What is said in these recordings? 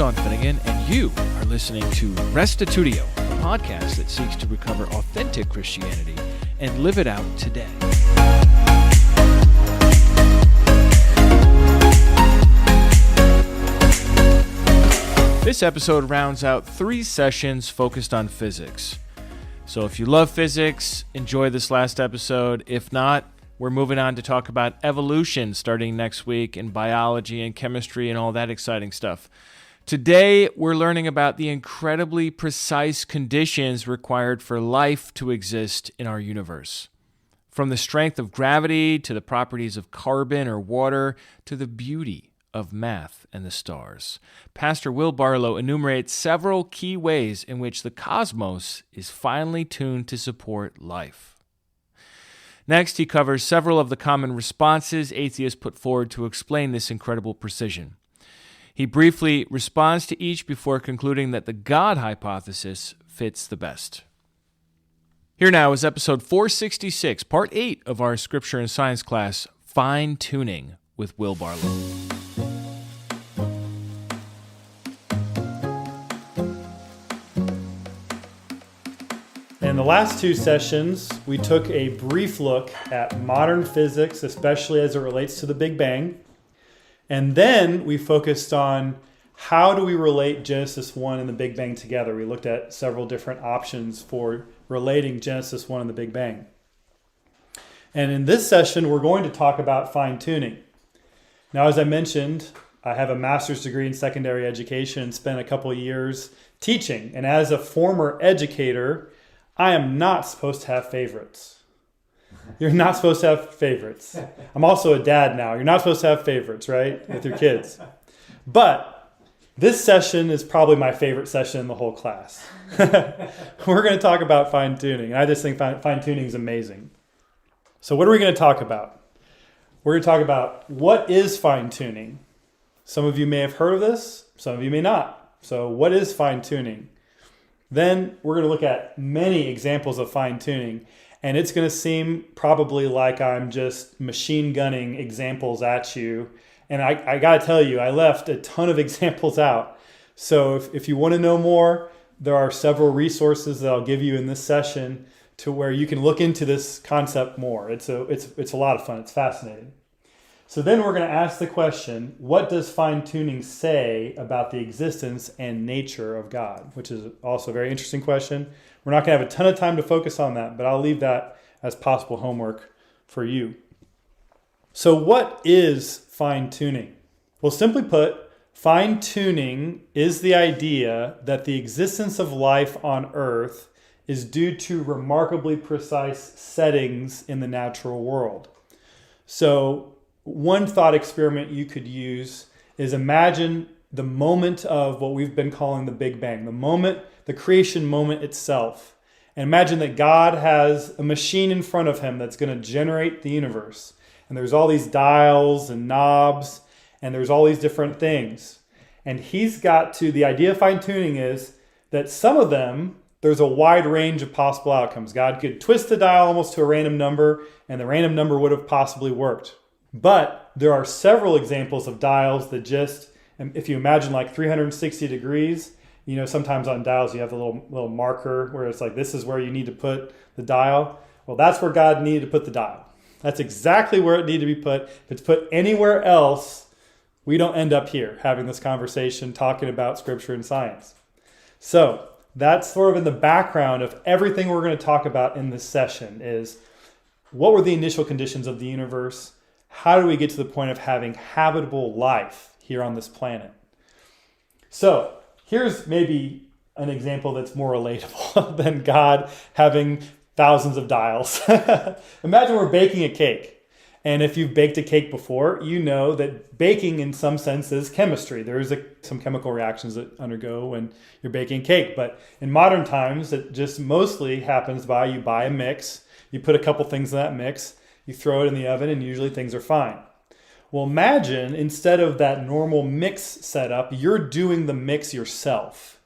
Sean Finnegan, and you are listening to Restitutio, a podcast that seeks to recover authentic Christianity and live it out today. This episode rounds out 3 sessions focused on physics. So if you love physics, enjoy this last episode. If not, we're moving on to talk about evolution starting next week, and biology and chemistry and all that exciting stuff. Today, we're learning about the incredibly precise conditions required for life to exist in our universe. From the strength of gravity to the properties of carbon or water to the beauty of math and the stars. Pastor Will Barlow enumerates several key ways in which the cosmos is finely tuned to support life. Next, he covers several of the common responses atheists put forward to explain this incredible precision. He briefly responds to each before concluding that the God hypothesis fits the best. Here now is episode 466, part 8 of our Scripture and Science class, Fine Tuning with Will Barlow. In the last 2 sessions, we took a brief look at modern physics, especially as it relates to the Big Bang. And then we focused on how do we relate Genesis 1 and the Big Bang together. We looked at several different options for relating Genesis 1 and the Big Bang. And in this session, we're going to talk about fine-tuning. Now, as I mentioned, I have a master's degree in secondary education and spent a couple of years teaching. And as a former educator, I am not supposed to have favorites. You're not supposed to have favorites. I'm also a dad now. You're not supposed to have favorites, right? With your kids. But this session is probably my favorite session in the whole class. We're going to talk about fine-tuning. I just think fine-tuning is amazing. So what are we going to talk about? We're going to talk about what is fine-tuning. Some of you may have heard of this. Some of you may not. So what is fine-tuning? Then we're going to look at many examples of fine-tuning, and it's going to seem probably like I'm just machine gunning examples at you. And I got to tell you, I left a ton of examples out. So if you want to know more, there are several resources that I'll give you in this session to where you can look into this concept more. It's a lot of fun. It's fascinating. So then we're going to ask the question, what does fine-tuning say about the existence and nature of God? Which is also a very interesting question. We're not going to have a ton of time to focus on that, but I'll leave that as possible homework for you. So what is fine-tuning? Well, simply put, fine-tuning is the idea that the existence of life on Earth is due to remarkably precise settings in the natural world. So one thought experiment you could use is imagine the moment of what we've been calling the Big Bang, the creation moment itself. And imagine that God has a machine in front of him that's going to generate the universe. And there's all these dials and knobs, and there's all these different things. And the idea of fine-tuning is that some of them, there's a wide range of possible outcomes. God could twist the dial almost to a random number, and the random number would have possibly worked. But there are several examples of dials that just, if you imagine like 360 degrees, sometimes on dials you have a little marker where it's like, this is where you need to put the dial. Well, that's where God needed to put the dial. That's exactly where it needed to be put. If it's put anywhere else, we don't end up here having this conversation talking about Scripture and science. So that's sort of in the background of everything we're going to talk about in this session is what were the initial conditions of the universe? How do we get to the point of having habitable life here on this planet? So here's maybe an example that's more relatable than God having thousands of dials. Imagine we're baking a cake. And if you've baked a cake before, you know that baking in some sense is chemistry. There is some chemical reactions that undergo when you're baking cake. But in modern times, it just mostly happens by you buy a mix, you put a couple things in that mix, you throw it in the oven, and usually things are fine. Well, imagine instead of that normal mix setup, you're doing the mix yourself.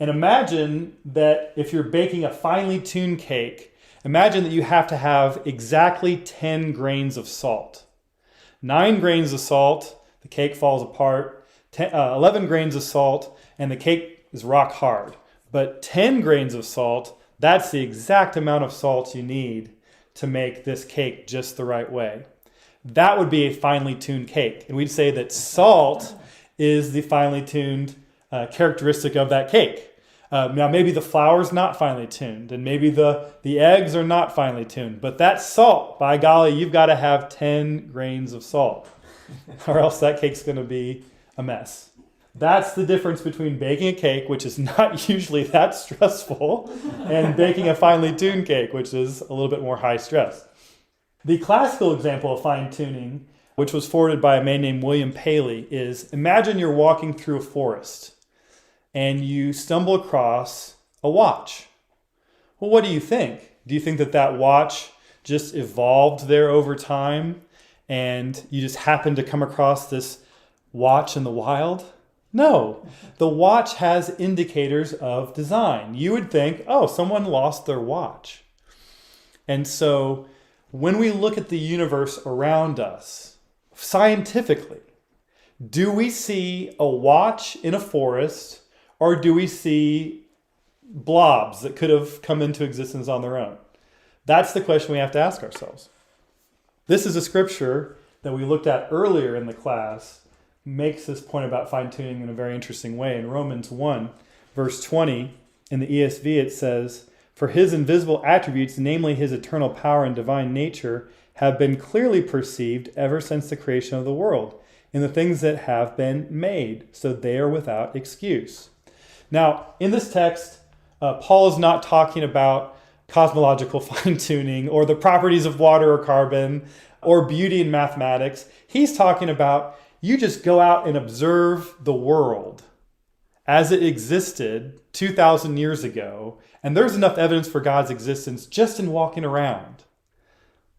And imagine that if you're baking a finely tuned cake, imagine that you have to have exactly 10 grains of salt. 9 grains of salt, the cake falls apart. 11 grains of salt, and the cake is rock hard. But 10 grains of salt, that's the exact amount of salt you need to make this cake just the right way. That would be a finely tuned cake. And we'd say that salt is the finely tuned characteristic of that cake. Now, maybe the flour's not finely tuned, and maybe the eggs are not finely tuned. But that salt, by golly, you've got to have 10 grains of salt, or else that cake's going to be a mess. That's the difference between baking a cake, which is not usually that stressful, and baking a finely tuned cake, which is a little bit more high stress. The classical example of fine tuning, which was forwarded by a man named William Paley, is imagine you're walking through a forest and you stumble across a watch. Well, what do you think? Do you think that that watch just evolved there over time and you just happened to come across this watch in the wild? No, the watch has indicators of design. You would think, oh, someone lost their watch. And so when we look at the universe around us, scientifically, do we see a watch in a forest, or do we see blobs that could have come into existence on their own? That's the question we have to ask ourselves. This is a scripture that we looked at earlier in the class, makes this point about fine-tuning in a very interesting way. In Romans 1, verse 20, in the ESV, it says, "For his invisible attributes, namely his eternal power and divine nature, have been clearly perceived ever since the creation of the world, in the things that have been made, so they are without excuse." Now, in this text, Paul is not talking about cosmological fine-tuning or the properties of water or carbon or beauty in mathematics. He's talking about you just go out and observe the world as it existed 2,000 years ago, and there's enough evidence for God's existence just in walking around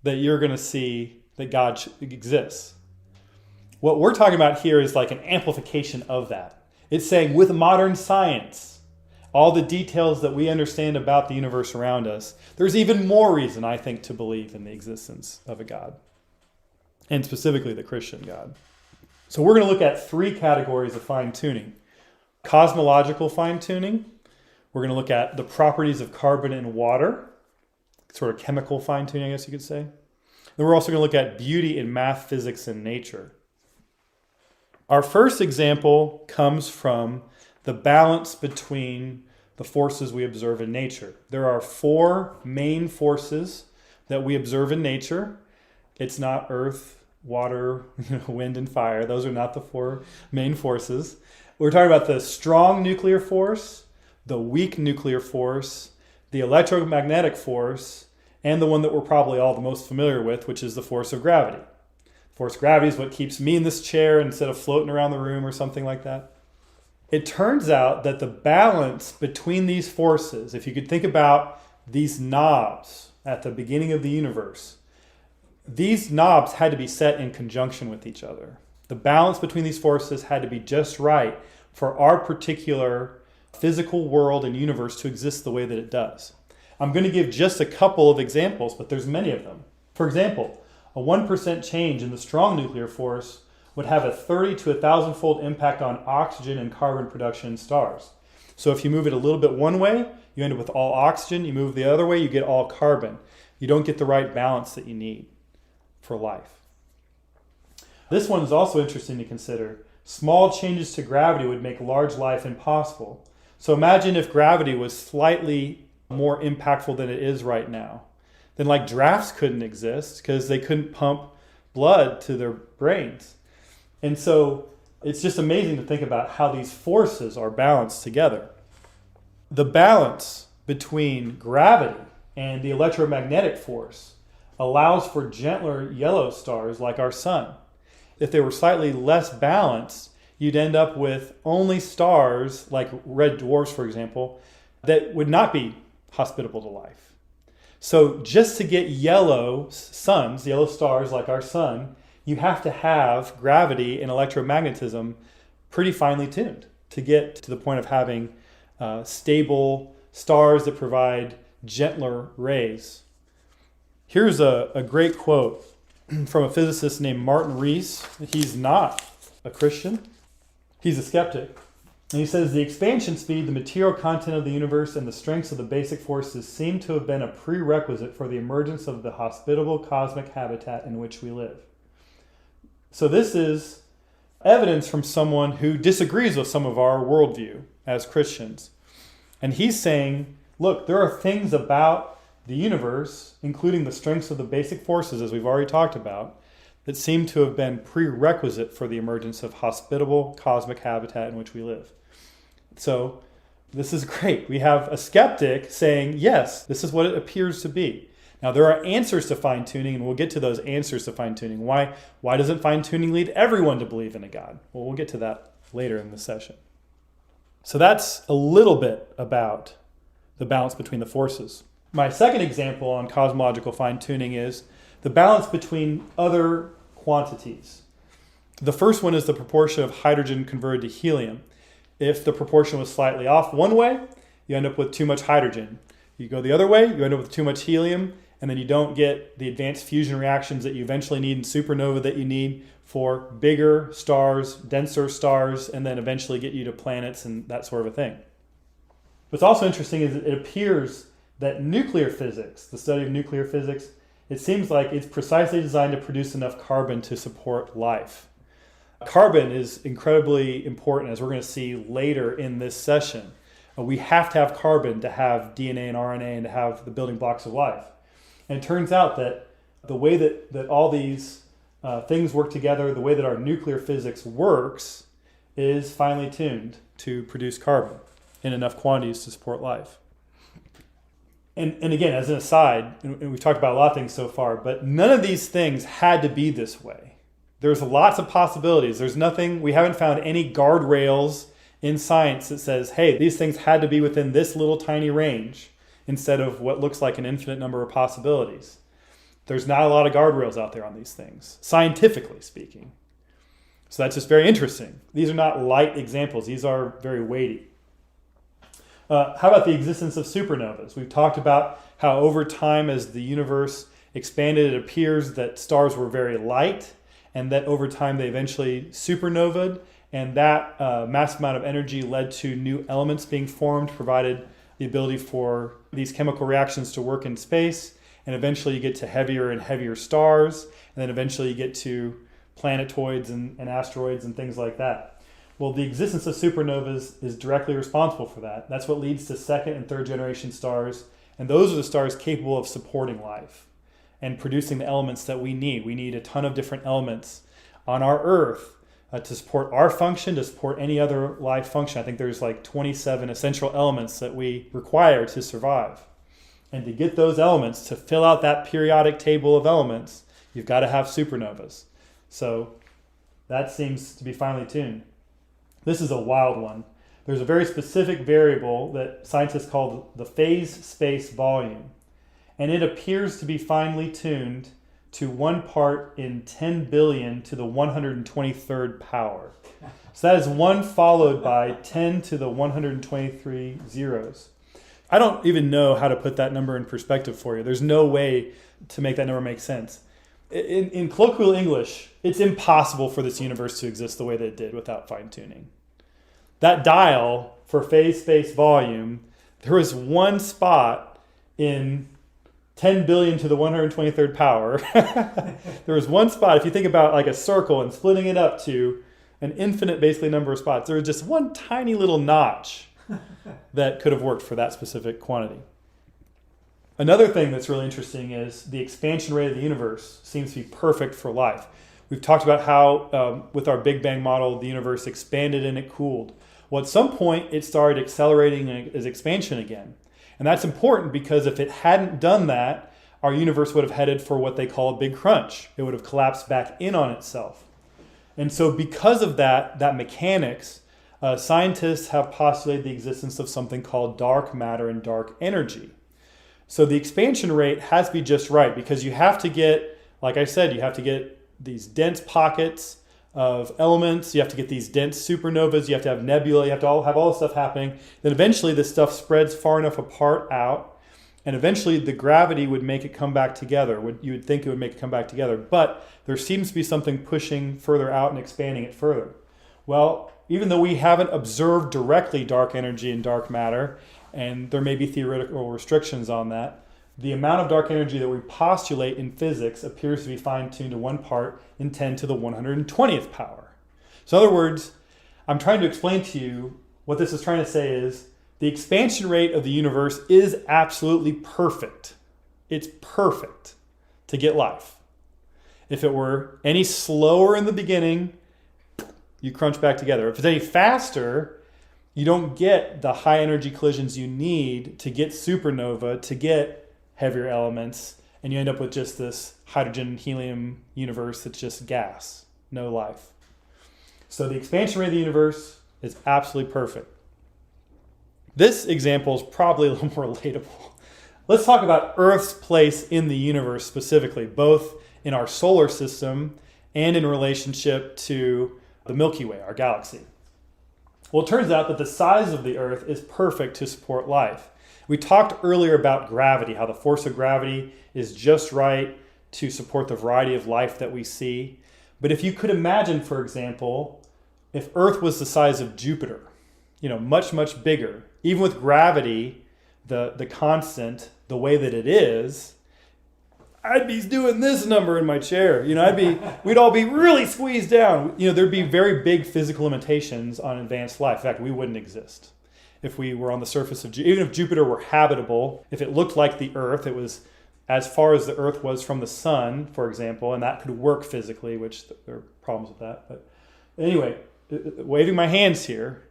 that you're going to see that God exists. What we're talking about here is like an amplification of that. It's saying with modern science, all the details that we understand about the universe around us, there's even more reason, I think, to believe in the existence of a God, and specifically the Christian God. So we're going to look at three categories of fine-tuning. Cosmological fine-tuning. We're going to look at the properties of carbon and water, sort of chemical fine-tuning, I guess you could say. Then we're also going to look at beauty in math, physics, and nature. Our first example comes from the balance between the forces we observe in nature. There are four main forces that we observe in nature. It's not earth, water, wind, and fire. Those are not the four main forces. We're talking about the strong nuclear force, the weak nuclear force, the electromagnetic force, and the one that we're probably all the most familiar with, which is the force of gravity. Force of gravity is what keeps me in this chair instead of floating around the room or something like that. It turns out that the balance between these forces, if you could think about these knobs at the beginning of the universe, these knobs had to be set in conjunction with each other. The balance between these forces had to be just right for our particular physical world and universe to exist the way that it does. I'm going to give just a couple of examples, but there's many of them. For example, a 1% change in the strong nuclear force would have a 30 to 1,000-fold impact on oxygen and carbon production in stars. So if you move it a little bit one way, you end up with all oxygen. You move the other way, you get all carbon. You don't get the right balance that you need for life. This one is also interesting to consider. Small changes to gravity would make large life impossible. So imagine if gravity was slightly more impactful than it is right now. Then like giraffes couldn't exist because they couldn't pump blood to their brains. And so it's just amazing to think about how these forces are balanced together. The balance between gravity and the electromagnetic force allows for gentler yellow stars like our sun. If they were slightly less balanced, you'd end up with only stars like red dwarfs, for example, that would not be hospitable to life. So just to get yellow suns, yellow stars like our sun, you have to have gravity and electromagnetism pretty finely tuned to get to the point of having stable stars that provide gentler rays. Here's a great quote from a physicist named Martin Rees. He's not a Christian, He's a skeptic. And he says the expansion speed, the material content of the universe, and the strengths of the basic forces seem to have been a prerequisite for the emergence of the hospitable cosmic habitat in which we live. So this is evidence from someone who disagrees with some of our worldview as Christians. And he's saying, look, there are things about the universe, including the strengths of the basic forces, as we've already talked about, that seem to have been prerequisite for the emergence of hospitable cosmic habitat in which we live. So this is great. We have a skeptic saying, yes, this is what it appears to be. Now, there are answers to fine-tuning, and we'll get to those answers to fine-tuning. Why doesn't fine-tuning lead everyone to believe in a God? Well, we'll get to that later in the session. So that's a little bit about the balance between the forces. My second example on cosmological fine-tuning is the balance between other quantities. The first one is the proportion of hydrogen converted to helium. If the proportion was slightly off one way, you end up with too much hydrogen. You go the other way, you end up with too much helium, and then you don't get the advanced fusion reactions that you eventually need in supernova that you need for bigger stars, denser stars, and then eventually get you to planets and that sort of a thing. What's also interesting is it appears that nuclear physics, the study of nuclear physics, it seems like it's precisely designed to produce enough carbon to support life. Carbon is incredibly important, as we're going to see later in this session. We have to have carbon to have DNA and RNA and to have the building blocks of life. And it turns out that the way that all these things work together, the way that our nuclear physics works, is finely tuned to produce carbon in enough quantities to support life. And again, as an aside, and we've talked about a lot of things so far, but none of these things had to be this way. There's lots of possibilities. There's nothing, we haven't found any guardrails in science that says, hey, these things had to be within this little tiny range instead of what looks like an infinite number of possibilities. There's not a lot of guardrails out there on these things, scientifically speaking. So that's just very interesting. These are not light examples. These are very weighty. How about the existence of supernovas? We've talked about how over time as the universe expanded, it appears that stars were very light and that over time they eventually supernovaed, and that massive amount of energy led to new elements being formed, provided the ability for these chemical reactions to work in space, and eventually you get to heavier and heavier stars, and then eventually you get to planetoids and asteroids and things like that. Well, the existence of supernovas is directly responsible for that. That's what leads to second and third generation stars, and those are the stars capable of supporting life and producing the elements that we need. We need a ton of different elements on our Earth to support our function, to support any other life function. I think there's like 27 essential elements that we require to survive. And to get those elements, to fill out that periodic table of elements, you've got to have supernovas. So that seems to be finely tuned. This is a wild one. There's a very specific variable that scientists call the phase space volume. And it appears to be finely tuned to 1 part in 10 billion to the 123rd power. So that is 1 followed by 10 to the 123 zeros. I don't even know how to put that number in perspective for you. There's no way to make that number make sense. In colloquial English, it's impossible for this universe to exist the way that it did without fine-tuning. That dial for phase space volume, there was one spot in 10 billion to the 123rd power. There was one spot, if you think about like a circle and splitting it up to an infinite basically number of spots, there was just one tiny little notch that could have worked for that specific quantity. Another thing that's really interesting is the expansion rate of the universe seems to be perfect for life. We've talked about how with our Big Bang model, the universe expanded and it cooled. Well, at some point, it started accelerating its expansion again. And that's important because if it hadn't done that, our universe would have headed for what they call a big crunch. It would have collapsed back in on itself. And so because of that mechanics, scientists have postulated the existence of something called dark matter and dark energy. So the expansion rate has to be just right because you have to get, like I said, you have to get these dense pockets of elements, you have to get these dense supernovas, you have to have nebula, you have to have all this stuff happening. Then eventually this stuff spreads far enough apart out, and eventually the gravity would make it come back together. You would think it would make it come back together, but there seems to be something pushing further out and expanding it further. Well, even though we haven't observed directly dark energy and dark matter, and there may be theoretical restrictions on that, the amount of dark energy that we postulate in physics appears to be fine-tuned to 1 part in 10 to the 120th power. So in other words, I'm trying to explain to you what this is trying to say is the expansion rate of the universe is absolutely perfect. It's perfect to get life. If it were any slower in the beginning, you crunch back together. If it's any faster, you don't get the high energy collisions you need to get supernova, to get heavier elements, and you end up with just this hydrogen helium universe that's just gas, no life. So the expansion rate of the universe is absolutely perfect. This example is probably a little more relatable. Let's talk about Earth's place in the universe specifically, both in our solar system and in relationship to the Milky Way, our galaxy. Well, it turns out that the size of the Earth is perfect to support life. We talked earlier about gravity, how the force of gravity is just right to support the variety of life that we see. But if you could imagine, for example, if Earth was the size of Jupiter, much, much bigger, even with gravity, the constant, the way that it is, I'd be doing this number in my chair. We'd all be really squeezed down. There'd be very big physical limitations on advanced life. In fact, we wouldn't exist if we were on the surface of Jupiter. Even if Jupiter were habitable, if it looked like the Earth, it was as far as the Earth was from the sun, for example, and that could work physically, which there are problems with that. But anyway, waving my hands here,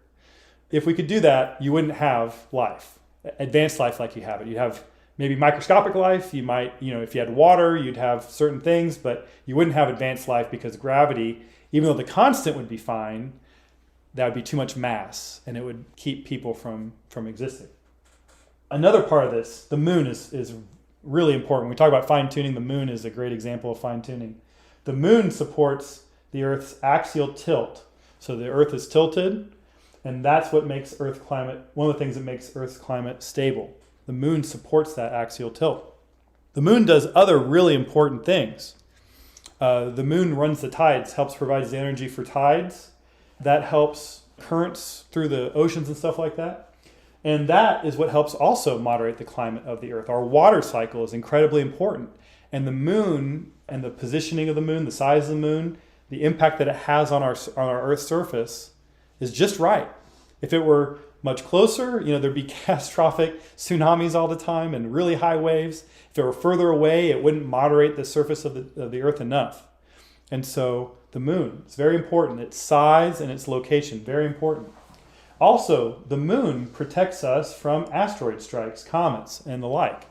if we could do that, you wouldn't have life, advanced life like you have it. You'd have maybe microscopic life. You might, if you had water, you'd have certain things, but you wouldn't have advanced life because gravity, even though the constant would be fine, that would be too much mass and it would keep people from existing. Another part of this, the moon is really important. When we talk about fine-tuning, the moon is a great example of fine-tuning. The moon supports the Earth's axial tilt. So the Earth is tilted, and that's what makes Earth climate, one of the things that makes Earth's climate stable. The moon supports that axial tilt. The moon does other really important things. The moon runs the tides, helps provide the energy for tides. That helps currents through the oceans and stuff like that. And that is what helps also moderate the climate of the Earth. Our water cycle is incredibly important. And the moon and the positioning of the moon, the size of the moon, the impact that it has on our Earth's surface is just right. If it were much closer, there'd be catastrophic tsunamis all the time and really high waves. If it were further away, it wouldn't moderate the surface of the Earth enough. And so the moon is very important. Its size and its location, very important. Also, the moon protects us from asteroid strikes, comets, and the like.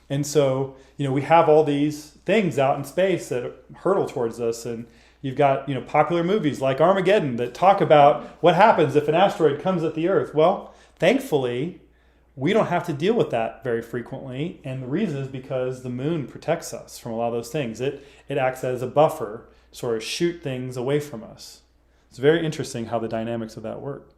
And so, we have all these things out in space that hurtle towards us, and you've got, popular movies like Armageddon that talk about what happens if an asteroid comes at the Earth. Well, thankfully, we don't have to deal with that very frequently, and the reason is because the moon protects us from a lot of those things. It acts as a buffer, sort of shoot things away from us. It's very interesting how the dynamics of that work.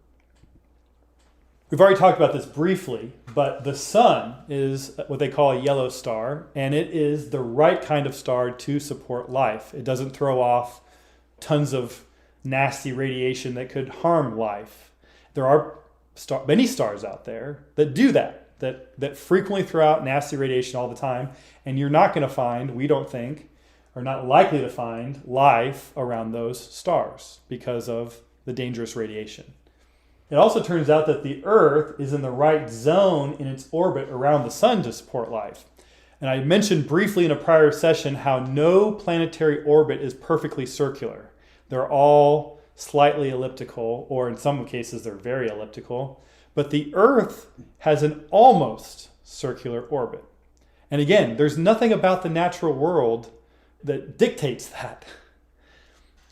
We've already talked about this briefly, but the sun is what they call a yellow star, and it is the right kind of star to support life. It doesn't throw off tons of nasty radiation that could harm life. There are many stars out there that do that frequently throw out nasty radiation all the time, and you're not going to find, we don't think, or not likely to find life around those stars because of the dangerous radiation. It also turns out that the Earth is in the right zone in its orbit around the sun to support life. And I mentioned briefly in a prior session how no planetary orbit is perfectly circular. They're all slightly elliptical, or in some cases they're very elliptical. But the Earth has an almost circular orbit. And again, there's nothing about the natural world that dictates that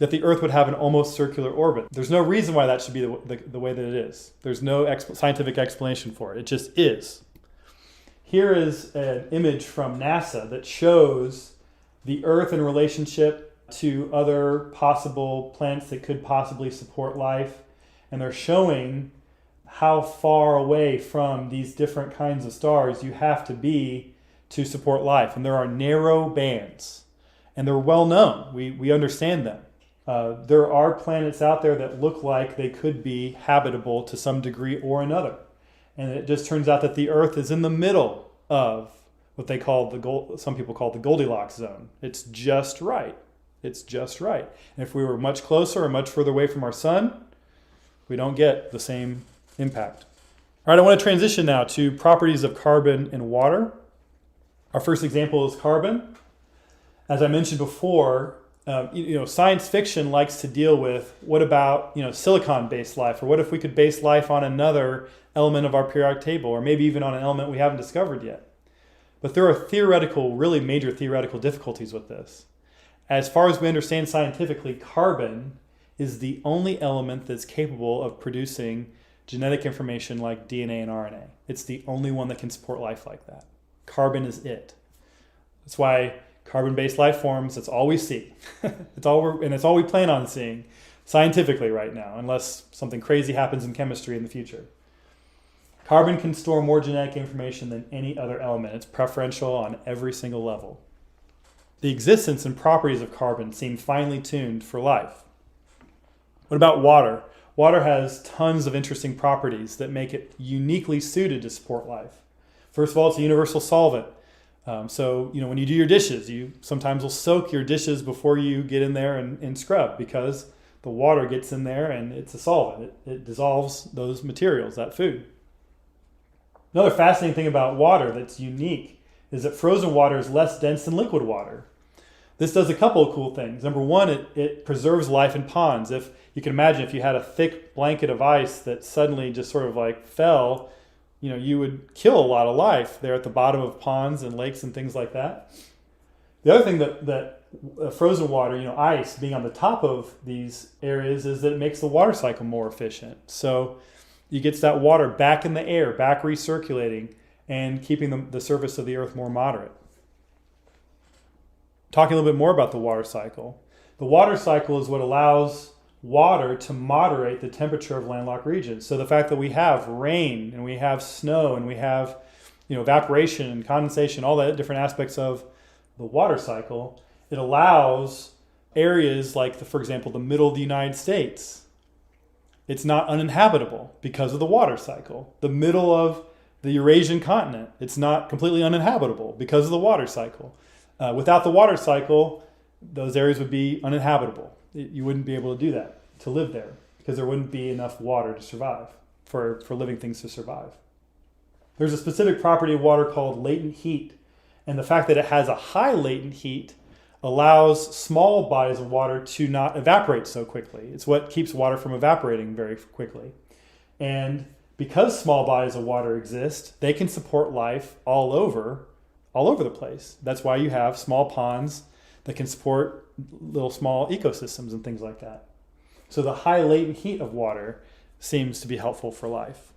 the Earth would have an almost circular orbit. There's no reason why that should be the way that it is. There's no scientific explanation for it. It just is. Here is an image from NASA that shows the Earth in relationship to other possible planets that could possibly support life. And they're showing how far away from these different kinds of stars you have to be to support life. And there are narrow bands. And they're well known. We understand them. There are planets out there that look like they could be habitable to some degree or another. And it just turns out that the Earth is in the middle of what they call some people call the Goldilocks zone. It's just right. It's just right. And if we were much closer or much further away from our sun, we don't get the same impact. All right, I want to transition now to properties of carbon in water. Our first example is carbon. As I mentioned before, science fiction likes to deal with what about silicon-based life, or what if we could base life on another element of our periodic table, or maybe even on an element we haven't discovered yet. But there are really major theoretical difficulties with this. As far as we understand scientifically, carbon is the only element that's capable of producing genetic information like DNA and RNA. It's the only one that can support life like that. Carbon is it. That's why carbon-based life forms, that's all we see. It's all we plan on seeing scientifically right now, unless something crazy happens in chemistry in the future. Carbon can store more genetic information than any other element. It's preferential on every single level. The existence and properties of carbon seem finely tuned for life. What about water? Water has tons of interesting properties that make it uniquely suited to support life. First of all, it's a universal solvent. So when you do your dishes, you sometimes will soak your dishes before you get in there and scrub, because the water gets in there and it's a solvent. It dissolves those materials, that food. Another fascinating thing about water that's unique is that frozen water is less dense than liquid water. This does a couple of cool things. Number one, it preserves life in ponds. If you can imagine, if you had a thick blanket of ice that suddenly just sort of like fell, you would kill a lot of life there at the bottom of ponds and lakes and things like that. The other thing that frozen water, ice being on the top of these areas, is that it makes the water cycle more efficient. So you get that water back in the air, back recirculating, and keeping the surface of the earth more moderate. Talking a little bit more about the water cycle. The water cycle is what allows water to moderate the temperature of landlocked regions. So the fact that we have rain and we have snow and we have evaporation and condensation, all the different aspects of the water cycle, it allows areas like, for example, the middle of the United States. It's not uninhabitable because of the water cycle. The middle of the Eurasian continent, it's not completely uninhabitable because of the water cycle. Without the water cycle, those areas would be uninhabitable. You wouldn't be able to do that, to live there, because there wouldn't be enough water to survive, for living things to survive. There's a specific property of water called latent heat, and the fact that it has a high latent heat allows small bodies of water to not evaporate so quickly. It's what keeps water from evaporating very quickly. And because small bodies of water exist, they can support life all over the place. That's why you have small ponds that can support little small ecosystems and things like that. So the high latent heat of water seems to be helpful for life.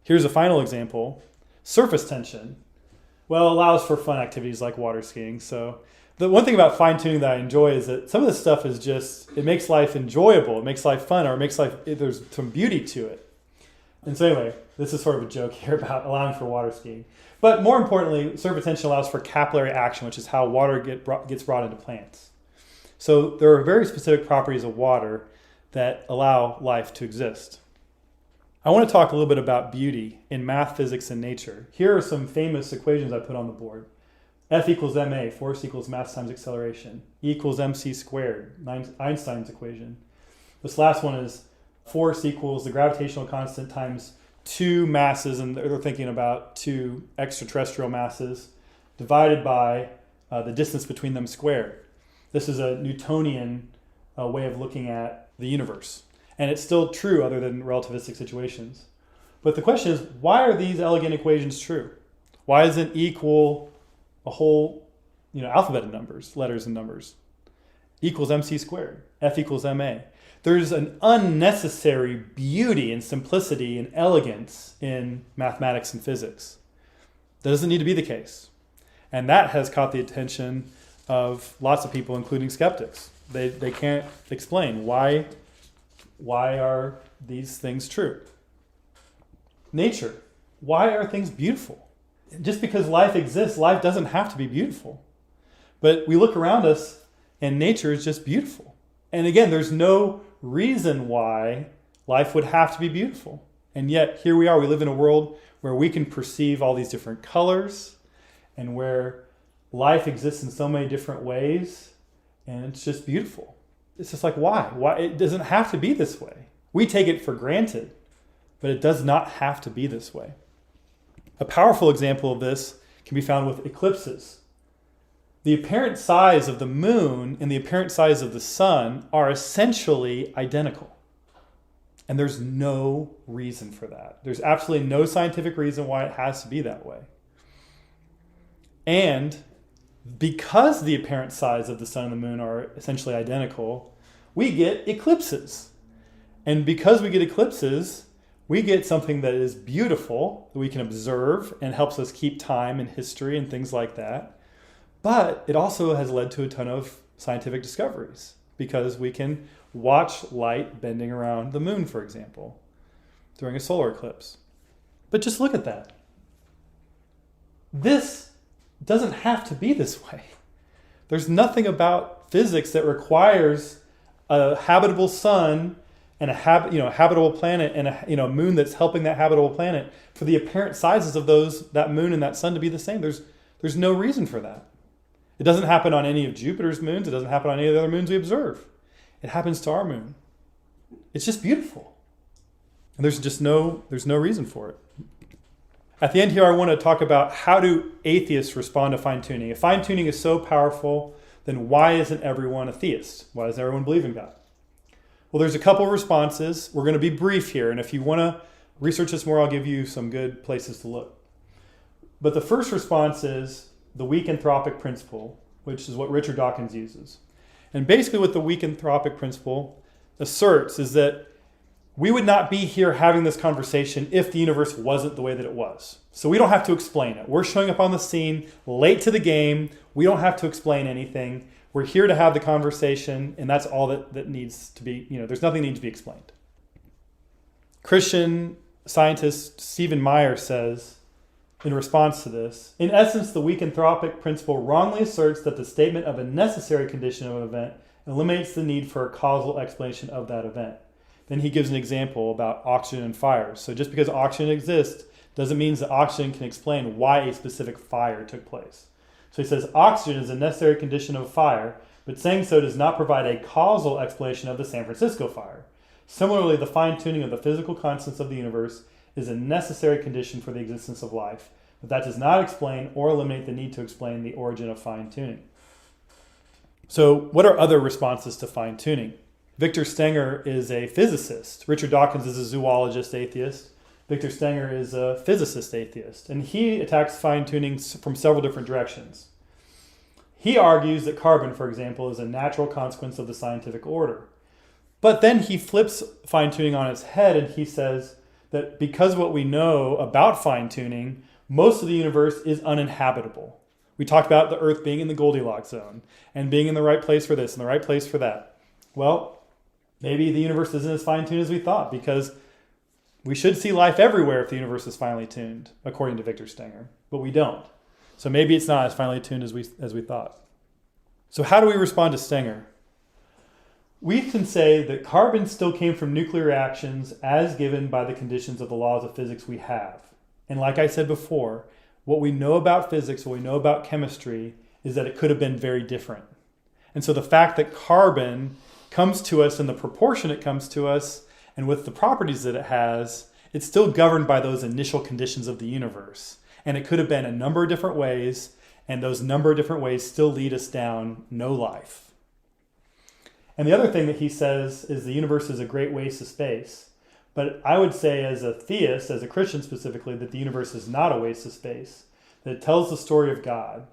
Here's a final example. Surface tension. Well, it allows for fun activities like water skiing. So the one thing about fine-tuning that I enjoy is that some of this stuff is it makes life enjoyable, it makes life fun, or there's some beauty to it. And so anyway, this is sort of a joke here about allowing for water skiing. But more importantly, surface tension allows for capillary action, which is how water gets brought into plants. So there are very specific properties of water that allow life to exist. I want to talk a little bit about beauty in math, physics, and nature. Here are some famous equations I put on the board. F equals ma, force equals mass times acceleration. E equals mc squared, Einstein's equation. This last one is force equals the gravitational constant times two masses, and they're thinking about two extraterrestrial masses, divided by the distance between them squared. This is a Newtonian way of looking at the universe. And it's still true other than relativistic situations. But the question is, why are these elegant equations true? Why isn't E equal a whole alphabet of numbers, letters and numbers? E equals mc squared, F equals ma. There's an unnecessary beauty and simplicity and elegance in mathematics and physics. That doesn't need to be the case. And that has caught the attention of lots of people, including skeptics. They can't explain why are these things true. Nature. Why are things beautiful? Just because life exists, life doesn't have to be beautiful. But we look around us and nature is just beautiful. And again, there's no reason why life would have to be beautiful. And yet, here we are. We live in a world where we can perceive all these different colors and where life exists in so many different ways. And it's just beautiful. It's just like, why? Why? It doesn't have to be this way. We take it for granted, but it does not have to be this way. A powerful example of this can be found with eclipses. The apparent size of the moon and the apparent size of the sun are essentially identical. And there's no reason for that. There's absolutely no scientific reason why it has to be that way. And because the apparent size of the sun and the moon are essentially identical, we get eclipses. And because we get eclipses, we get something that is beautiful, that we can observe and helps us keep time and history and things like that. But it also has led to a ton of scientific discoveries because we can watch light bending around the moon, for example, during a solar eclipse. But just look at that. This doesn't have to be this way. There's nothing about physics that requires a habitable sun and a habitable planet and a moon that's helping that habitable planet for the apparent sizes of that moon and that sun to be the same. There's no reason for that. It doesn't happen on any of Jupiter's moons. It doesn't happen on any of the other moons we observe. It happens to our moon. It's just beautiful. And there's no reason for it. At the end here, I want to talk about how do atheists respond to fine-tuning. If fine-tuning is so powerful, then why isn't everyone a theist? Why doesn't everyone believe in God? Well, there's a couple of responses. We're going to be brief here. And if you want to research this more, I'll give you some good places to look. But the first response is the weak anthropic principle, which is what Richard Dawkins uses. And basically what the weak anthropic principle asserts is that we would not be here having this conversation if the universe wasn't the way that it was. So we don't have to explain it. We're showing up on the scene late to the game. We don't have to explain anything. We're here to have the conversation, and that's all that needs to be, there's nothing that needs to be explained. Christian scientist Stephen Meyer says, in response to this, in essence, the weak anthropic principle wrongly asserts that the statement of a necessary condition of an event eliminates the need for a causal explanation of that event. Then he gives an example about oxygen and fire. So just because oxygen exists doesn't mean that oxygen can explain why a specific fire took place. So he says oxygen is a necessary condition of a fire, but saying so does not provide a causal explanation of the San Francisco fire. Similarly, the fine-tuning of the physical constants of the universe is a necessary condition for the existence of life, but that does not explain or eliminate the need to explain the origin of fine-tuning. So what are other responses to fine-tuning? Victor Stenger is a physicist. Richard Dawkins is a zoologist atheist. Victor Stenger is a physicist atheist, and he attacks fine-tuning from several different directions. He argues that carbon, for example, is a natural consequence of the scientific order. But then he flips fine-tuning on its head and he says that because what we know about fine-tuning, most of the universe is uninhabitable. We talked about the Earth being in the Goldilocks zone and being in the right place for this and the right place for that. Well, maybe the universe isn't as fine-tuned as we thought because we should see life everywhere if the universe is finely tuned, according to Victor Stenger, but we don't. So maybe it's not as finely tuned as we thought. So how do we respond to Stenger? We can say that carbon still came from nuclear reactions as given by the conditions of the laws of physics we have. And like I said before, what we know about physics, what we know about chemistry, is that it could have been very different. And so the fact that carbon comes to us in the proportion it comes to us and with the properties that it has, it's still governed by those initial conditions of the universe. And it could have been a number of different ways, and those number of different ways still lead us down no life. And the other thing that he says is the universe is a great waste of space. But I would say as a theist, as a Christian specifically, that the universe is not a waste of space. That it tells the story of God.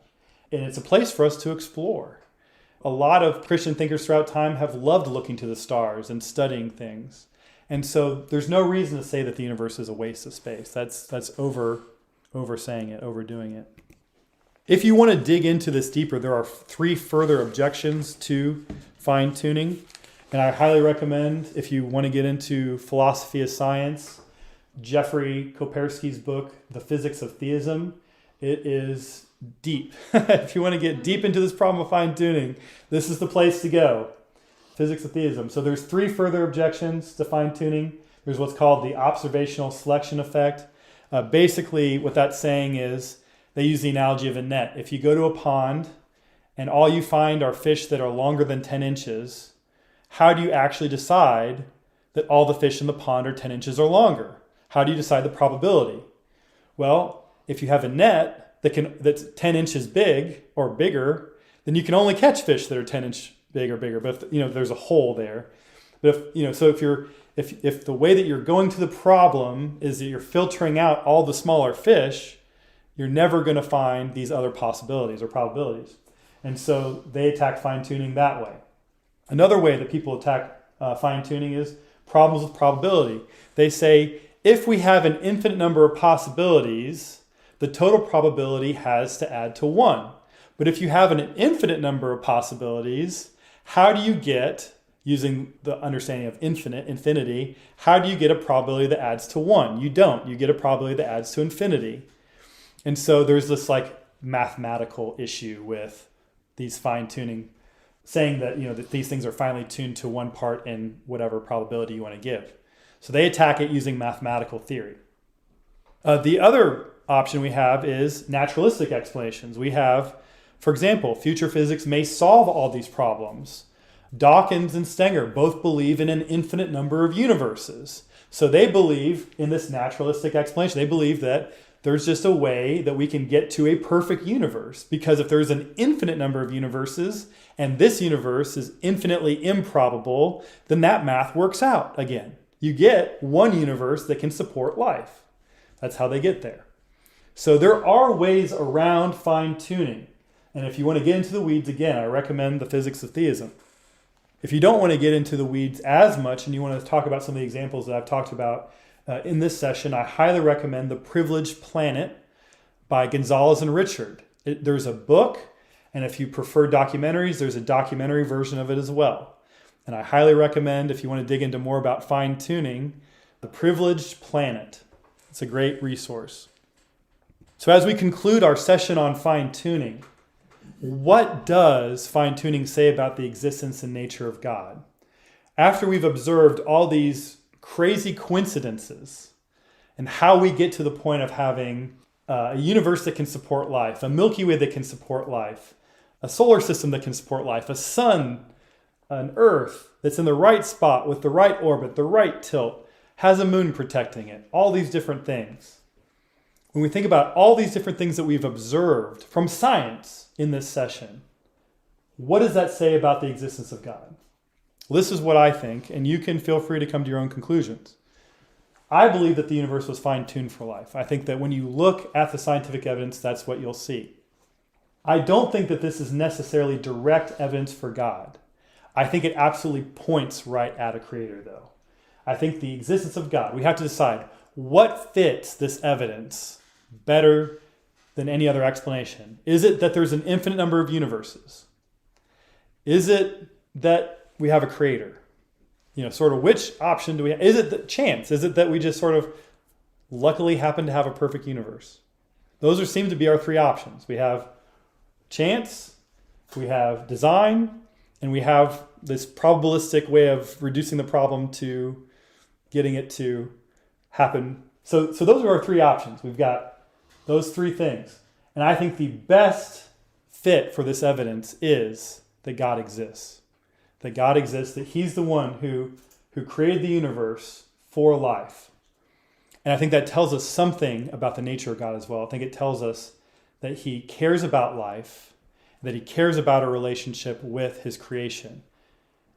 And it's a place for us to explore. A lot of Christian thinkers throughout time have loved looking to the stars and studying things. And so there's no reason to say that the universe is a waste of space. That's oversaying it, overdoing it. If you want to dig into this deeper, there are 3 further objections to fine-tuning. And I highly recommend, if you want to get into philosophy of science, Jeffrey Kopersky's book, The Physics of Theism. It is deep. If you want to get deep into this problem of fine-tuning, this is the place to go. physics of theism. So there's three further objections to fine-tuning. There's what's called the observational selection effect. Basically, what that's saying is they use the analogy of a net. If you go to a pond and all you find are fish that are longer than 10 inches, how do you actually decide that all the fish in the pond are 10 inches or longer? How do you decide the probability? Well, if you have a net that's 10 inches big or bigger, then you can only catch fish that are 10 inch big or bigger. But if there's a hole there. But if the way that you're going to the problem is that you're filtering out all the smaller fish, you're never going to find these other possibilities or probabilities. And so they attack fine-tuning that way. Another way that people attack fine-tuning is problems with probability. They say, if we have an infinite number of possibilities, the total probability has to add to 1. But if you have an infinite number of possibilities, how do you get, using the understanding of infinity, how do you get a probability that adds to 1? You don't. You get a probability that adds to infinity. And so there's this mathematical issue with these fine-tuning, saying that that these things are finely tuned to one part in whatever probability you want to give. So they attack it using mathematical theory. The other option we have is naturalistic explanations. We have, for example, future physics may solve all these problems. Dawkins and Stenger both believe in an infinite number of universes. So they believe in this naturalistic explanation. They believe that there's just a way that we can get to a perfect universe, because if there's an infinite number of universes and this universe is infinitely improbable, then that math works out again. You get one universe that can support life. That's how they get there. So there are ways around fine-tuning. And if you want to get into the weeds again, I recommend the Physics of Theism. If you don't want to get into the weeds as much and you want to talk about some of the examples that I've talked about in this session, I highly recommend The Privileged Planet by Gonzalez and Richard. There's a book, and if you prefer documentaries, there's a documentary version of it as well. And I highly recommend, if you want to dig into more about fine-tuning, The Privileged Planet. It's a great resource. So as we conclude our session on fine-tuning, what does fine-tuning say about the existence and nature of God? After we've observed all these crazy coincidences and how we get to the point of having a universe that can support life, a Milky Way that can support life, a solar system that can support life, a sun, an Earth that's in the right spot with the right orbit, the right tilt, has a moon protecting it, all these different things. When we think about all these different things that we've observed from science in this session, what does that say about the existence of God? Well, this is what I think, and you can feel free to come to your own conclusions. I believe that the universe was fine-tuned for life. I think that when you look at the scientific evidence, that's what you'll see. I don't think that this is necessarily direct evidence for God. I think it absolutely points right at a creator, though. I think the existence of God, we have to decide what fits this evidence better than any other explanation. Is it that there's an infinite number of universes? Is it that we have a creator? Sort of which option do we have? Is it the chance? Is it that we just sort of luckily happen to have a perfect universe? Those seem to be our three options. We have chance, we have design, and we have this probabilistic way of reducing the problem to getting it to happen. So those are our three options. We've got those three things. And I think the best fit for this evidence is that God exists. That God exists, that he's the one who created the universe for life. And I think that tells us something about the nature of God as well. I think it tells us that he cares about life, that he cares about a relationship with his creation.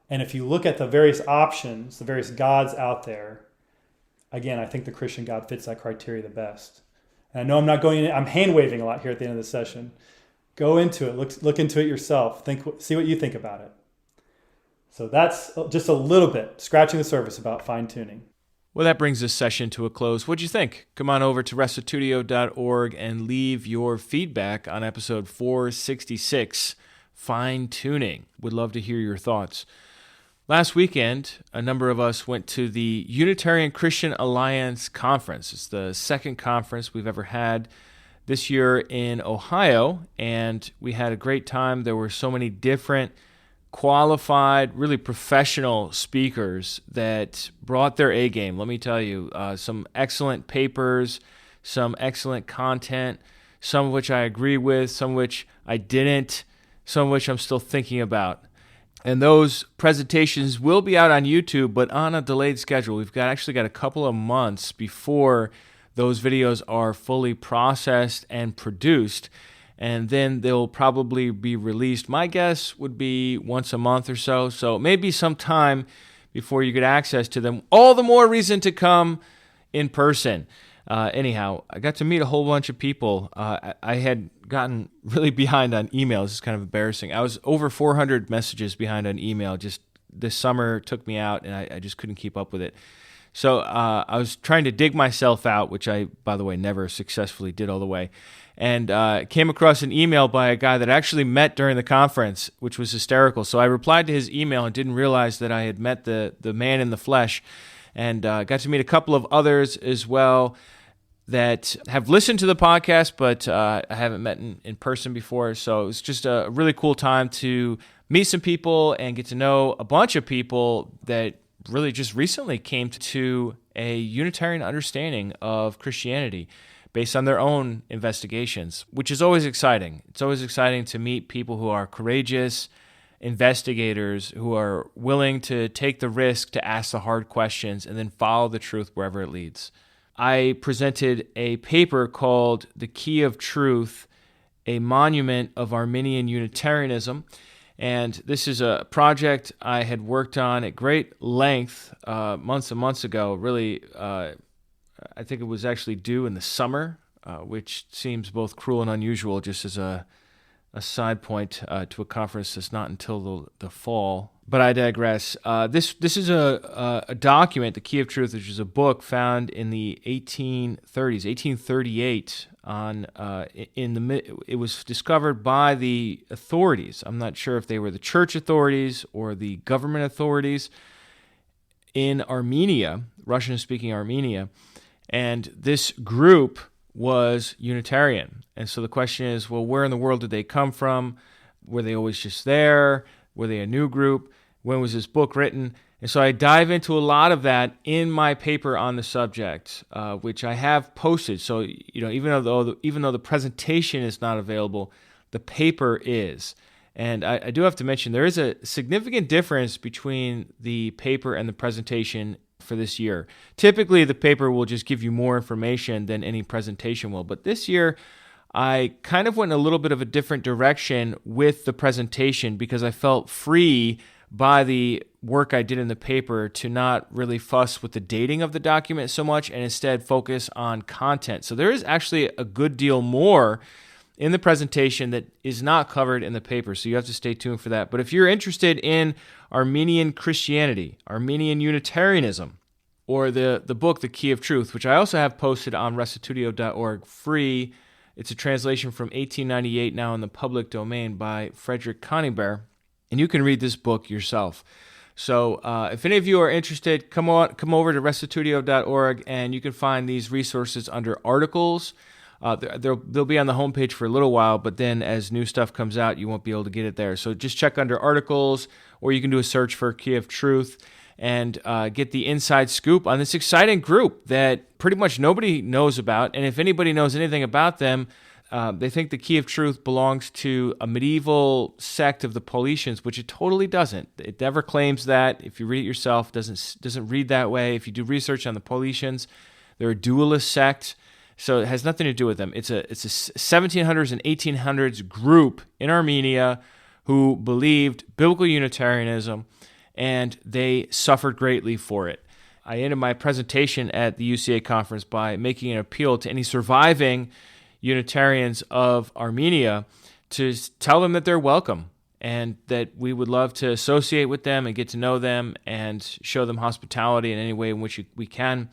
And if you look at the various options, the various gods out there, again, I think the Christian God fits that criteria the best. And I know I'm hand-waving a lot here at the end of the session. Go into it, look into it yourself, see what you think about it. So that's just a little bit, scratching the surface about fine-tuning. Well, that brings this session to a close. What'd you think? Come on over to restitutio.org and leave your feedback on episode 466, Fine-Tuning. Would love to hear your thoughts. Last weekend, a number of us went to the Unitarian Christian Alliance Conference. It's the second conference we've ever had this year in Ohio, and we had a great time. There were so many different qualified, really professional speakers that brought their A game. Let me tell you, some excellent papers, some excellent content, some of which I agree with, some of which I didn't, some of which I'm still thinking about. And those presentations will be out on YouTube, but on a delayed schedule. We've actually got a couple of months before those videos are fully processed and produced, and then they'll probably be released. My guess would be once a month or so, so maybe some time before you get access to them. All the more reason to come in person. Anyhow, I got to meet a whole bunch of people. I had gotten really behind on emails. It's kind of embarrassing. I was over 400 messages behind on email. Just this summer took me out, and I just couldn't keep up with it. So I was trying to dig myself out, which I, by the way, never successfully did all the way, and came across an email by a guy that I actually met during the conference, which was hysterical. So I replied to his email and didn't realize that I had met the man in the flesh, and got to meet a couple of others as well that have listened to the podcast, but I haven't met in person before. So it was just a really cool time to meet some people and get to know a bunch of people that really just recently came to a Unitarian understanding of Christianity based on their own investigations, which is always exciting. It's always exciting to meet people who are courageous investigators, who are willing to take the risk to ask the hard questions and then follow the truth wherever it leads. I presented a paper called The Key of Truth, a Monument of Arminian Unitarianism. And this is a project I had worked on at great length months and months ago. Really, I think it was actually due in the summer, which seems both cruel and unusual, just as a side point to a conference that's not until the fall. But I digress. This is a document, The Key of Truth, which is a book found in the 1830s, 1838. It was discovered by the authorities. I'm not sure if they were the church authorities or the government authorities in Armenia, Russian-speaking Armenia, and this group was Unitarian. And so the question is, well, where in the world did they come from? Were they always just there? Were they a new group? When was this book written? And so I dive into a lot of that in my paper on the subject, which I have posted. So, even though the presentation is not available, the paper is. And I do have to mention, there is a significant difference between the paper and the presentation for this year. Typically, the paper will just give you more information than any presentation will. But this year, I kind of went a little bit of a different direction with the presentation because I felt free by the work I did in the paper to not really fuss with the dating of the document so much and instead focus on content. So there is actually a good deal more in the presentation that is not covered in the paper, so you have to stay tuned for that. But if you're interested in Armenian Christianity, Armenian Unitarianism, or the book, The Key of Truth, which I also have posted on restitutio.org free. It's a translation from 1898, now in the public domain by Frederick Coningbear, and you can read this book yourself. So if any of you are interested, come over to restitutio.org, and you can find these resources under articles. They'll be on the homepage for a little while, but then as new stuff comes out, you won't be able to get it there. So just check under articles, or you can do a search for Key of Truth and get the inside scoop on this exciting group that pretty much nobody knows about. And if anybody knows anything about them, they think the Key of Truth belongs to a medieval sect of the Paulicians, which it totally doesn't. It never claims that. If you read it yourself, it doesn't read that way. If you do research on the Paulicians, they're a dualist sect, so it has nothing to do with them. It's a 1700s and 1800s group in Armenia who believed biblical Unitarianism, and they suffered greatly for it. I ended my presentation at the UCA conference by making an appeal to any surviving Unitarians of Armenia to tell them that they're welcome and that we would love to associate with them and get to know them and show them hospitality in any way in which we can,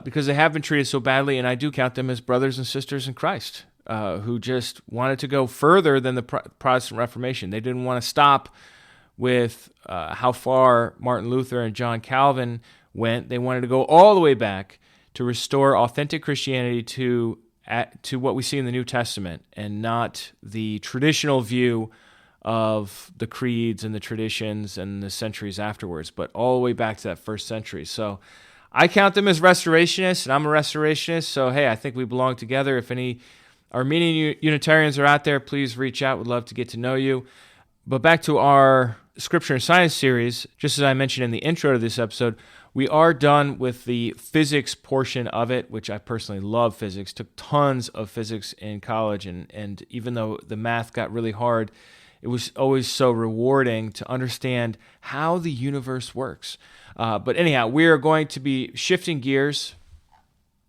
because they have been treated so badly, and I do count them as brothers and sisters in Christ who just wanted to go further than the Protestant Reformation. They didn't want to stop with how far Martin Luther and John Calvin went. They wanted to go all the way back to restore authentic Christianity to what we see in the New Testament and not the traditional view of the creeds and the traditions and the centuries afterwards, but all the way back to that first century. So I count them as restorationists, and I'm a restorationist. So, hey, I think we belong together. If any Armenian Unitarians are out there, please reach out. We'd love to get to know you. But back to our Scripture and Science series, just as I mentioned in the intro to this episode, we are done with the physics portion of it, which I personally love physics. Took tons of physics in college, and even though the math got really hard, it was always so rewarding to understand how the universe works. But anyhow, we are going to be shifting gears,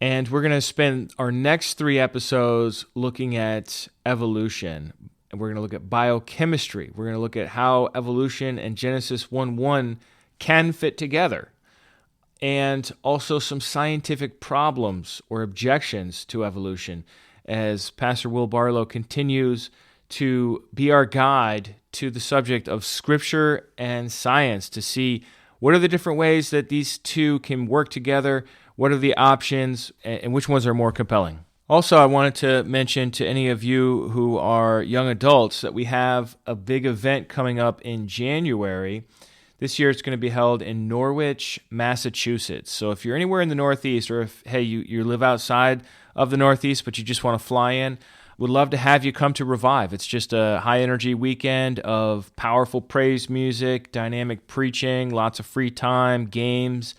and we're going to spend our next 3 episodes looking at evolution. And we're going to look at biochemistry. We're going to look at how evolution and Genesis 1:1 can fit together, and also some scientific problems or objections to evolution, as Pastor Will Barlow continues to be our guide to the subject of Scripture and science, to see what are the different ways that these two can work together, what are the options, and which ones are more compelling. Also, I wanted to mention to any of you who are young adults that we have a big event coming up in January. This year it's going to be held in Norwich, Massachusetts. So if you're anywhere in the Northeast, or if, hey, you live outside of the Northeast but you just want to fly in, would love to have you come to Revive. It's just a high-energy weekend of powerful praise music, dynamic preaching, lots of free time, games,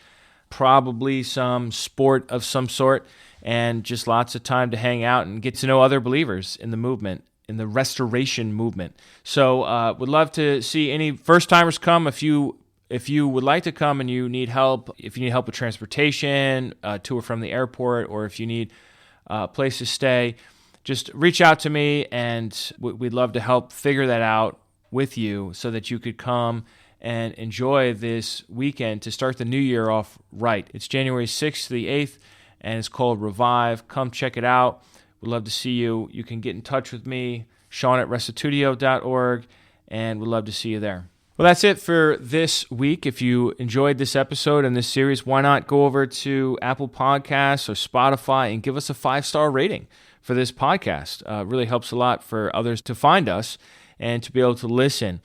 probably some sport of some sort, and just lots of time to hang out and get to know other believers in the movement, in the restoration movement. So would love to see any first-timers come. If you would like to come and you need help, if you need help with transportation, to or from the airport, or if you need a place to stay, just reach out to me, and we'd love to help figure that out with you so that you could come and enjoy this weekend to start the new year off right. It's January 6th to the 8th, and it's called Revive. Come check it out. We'd love to see you. You can get in touch with me, Sean at restitutio.org, and we'd love to see you there. Well, that's it for this week. If you enjoyed this episode and this series, why not go over to Apple Podcasts or Spotify and give us a 5-star rating for this podcast. It really helps a lot for others to find us and to be able to listen.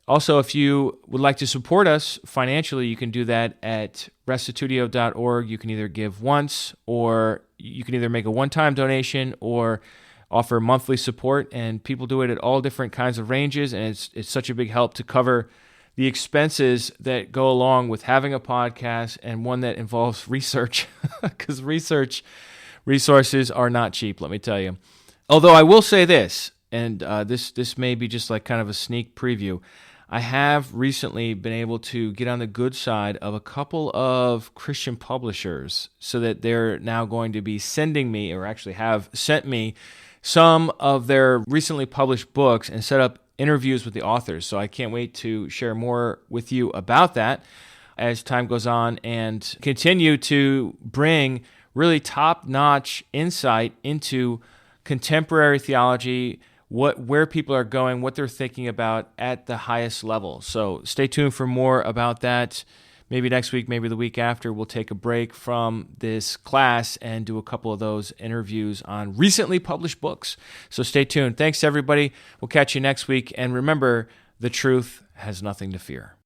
Also, if you would like to support us financially, you can do that at restitutio.org. You can either give once, or you can either make a one-time donation or offer monthly support, and people do it at all different kinds of ranges, and it's such a big help to cover the expenses that go along with having a podcast, and one that involves research, because resources are not cheap, let me tell you. Although I will say this, and this may be just like kind of a sneak preview, I have recently been able to get on the good side of a couple of Christian publishers, so that they're now going to be sending me, or actually have sent me, some of their recently published books and set up interviews with the authors. So I can't wait to share more with you about that as time goes on, and continue to bring really top-notch insight into contemporary theology, where people are going, what they're thinking about at the highest level. So stay tuned for more about that. Maybe next week, maybe the week after, we'll take a break from this class and do a couple of those interviews on recently published books. So stay tuned. Thanks, everybody. We'll catch you next week. And remember, the truth has nothing to fear.